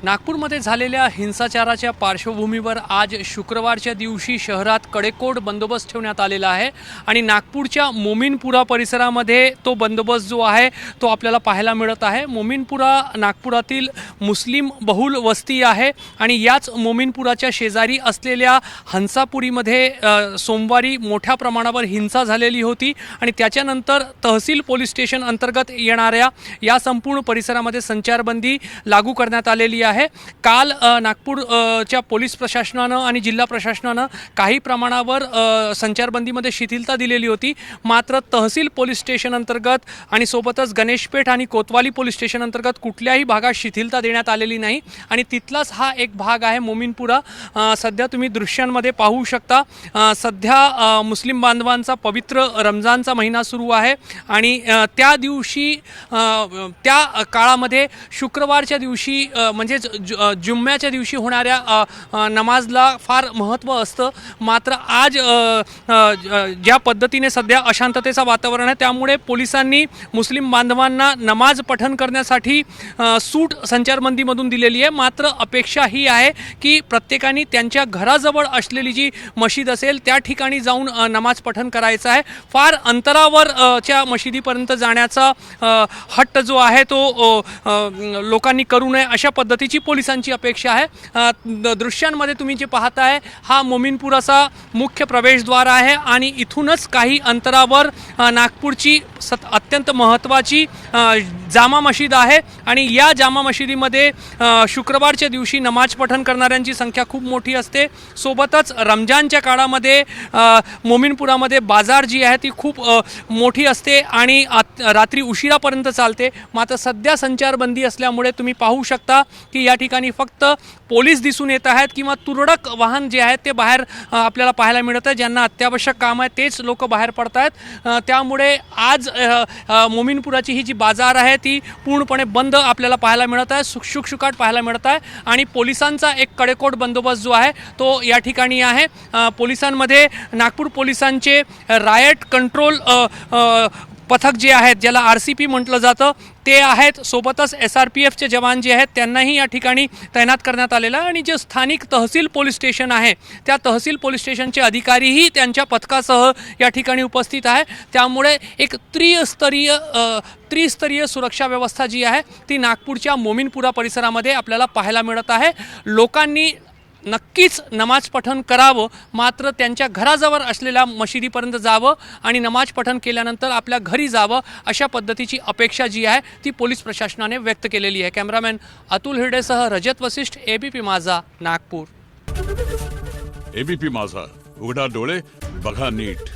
नागपूरमध्ये झालेल्या हिंसाचाराच्या पार्श्वभूमीवर आज शुक्रवारच्या दिवशी शहरात कडेकोट बंदोबस्त ठेवण्यात आलेला आहे आणि नागपूरच्या मोमीनपुरा परिसरामध्ये तो बंदोबस्त जो आहे तो आपल्याला पाहायला मिळत आहे। मोमीनपुरा नागपुरातील मुस्लिम बहुल वस्ती आहे आणि याच मोमीनपुराच्या शेजारी असलेल्या हंसापुरीमध्ये सोमवारी मोठ्या प्रमाणावर हिंसा झालेली होती आणि त्याच्यानंतर तहसील पोलीस स्टेशन अंतर्गत येणाऱ्या या संपूर्ण परिसरामध्ये संचारबंदी लागू करण्यात आलेली आहे। काल नागपूरच्या पोलीस प्रशासनानं आणि जिल्हा प्रशासनानं काही प्रमाणावर संचारबंदीमध्ये शिथिलता दिलेली होती, मात्र तहसील पोलीस स्टेशन अंतर्गत आणि सोबतच गणेशपेठ आणि कोतवाली पोलीस स्टेशन अंतर्गत कुठल्याही भागात शिथिलता देण्यात आलेली नाही आणि तिथलाच हा एक भाग आहे मोमीनपुरा। सध्या तुम्ही दृश्यांमध्ये पाहू शकता, सध्या मुस्लिम बांधवांचा पवित्र रमजानचा महिना सुरू आहे आणि त्या दिवशी त्या काळामध्ये शुक्रवारच्या दिवशी म्हणजे जुम्म्याच्या दिवशी होणाऱ्या नमाजला फार महत्त्व असतं, मात्र आज ज्या पद्धतीने सध्या अशांततेचं वातावरण आहे त्यामुळे पोलिसांनी मुस्लिम बांधवांना नमाज पठण करण्यासाठी सूट संचारबंदीमधून दिलेली आहे। मात्र अपेक्षा ही आहे की प्रत्येकाने त्यांच्या घराजवळ असलेली जी मशीद असेल त्या ठिकाणी जाऊन नमाज पठण करायचं आहे। फार अंतरावर च्या मशिदीपर्यंत जाण्याचा हट्ट जो आहे तो लोकांनी करू नये अशा पद्धतीची पोलिसांची अपेक्षा आहे। दृश्यांमध्ये तुम्ही जे पाहताय हा मोमीनपुराचा मुख्य प्रवेशद्वार आहे आणि इथूनच काही अंतरावर नागपूरची अत्यंत महत्त्वाची जामा मशीद आहे आणि या जामा मशिदीमध्ये शुक्रवारच्या दिवशी नमाज पठण करणाऱ्यांची संख्या खूप मोठी असते। सोबतच रमजानच्या काळामध्ये मोमीनपुरामध्ये बाजार जी आहे ती खूप मोठी असते आणि रात्री उशिरापर्यंत चालते। मात्र सध्या संचारबंदी असल्यामुळे तुम्ही पाहू शकता की या ठिकाणी फक्त पोलीस दिसून येत आहेत किंवा तुरळक वाहन जे आहेत ते बाहेर आपल्याला पाहायला मिळत आहे। ज्यांना अत्यावश्यक काम आहे तेच लोक बाहेर पडत आहेत, त्यामुळे आज मोमीनपुराची ही जी बाजार आहे ती पूर्णपणे बंद आपल्याला पाहायला मिळत आहे, शुकशुकाट पाहायला मिळत आहे आणि पोलिसांचा एक कडेकोट बंदोबस्त जो आहे तो या ठिकाणी आहे। पोलिसांमध्ये नागपूर पोलिसांचे रायट कंट्रोल पथक जे आहेत ज्याला RCP म्हटलं जातं ते आहेत, सोबतच SRPFचे जवान जे आहेत त्यांनाही या ठिकाणी तैनात करण्यात आलेलं आहे आणि जे स्थानिक तहसील पोलीस स्टेशन आहे त्या तहसील पोलीस स्टेशनचे अधिकारीही त्यांच्या पथकासह या ठिकाणी उपस्थित आहे। त्यामुळे एक त्रिस्तरीय सुरक्षा व्यवस्था जी आहे ती नागपूरच्या मोमीनपुरा परिसरामध्ये आपल्याला पाहायला मिळत आहे। लोकांनी नक्कीच नमाज पठण करावं, मात्र त्यांच्या घराजवळ असलेल्या मशिदीपर्यंत जावं आणि नमाज पठण केल्यानंतर आपल्या घरी जावं अशा पद्धतीची अपेक्षा जी आहे ती पोलीस प्रशासनाने व्यक्त केलेली आहे। कॅमेरामॅन अतुल हिरडेसह रजत वसिष्ठ, ABP माझा, नागपूर। ABP माझा, उघडा डोळे बघा नीट।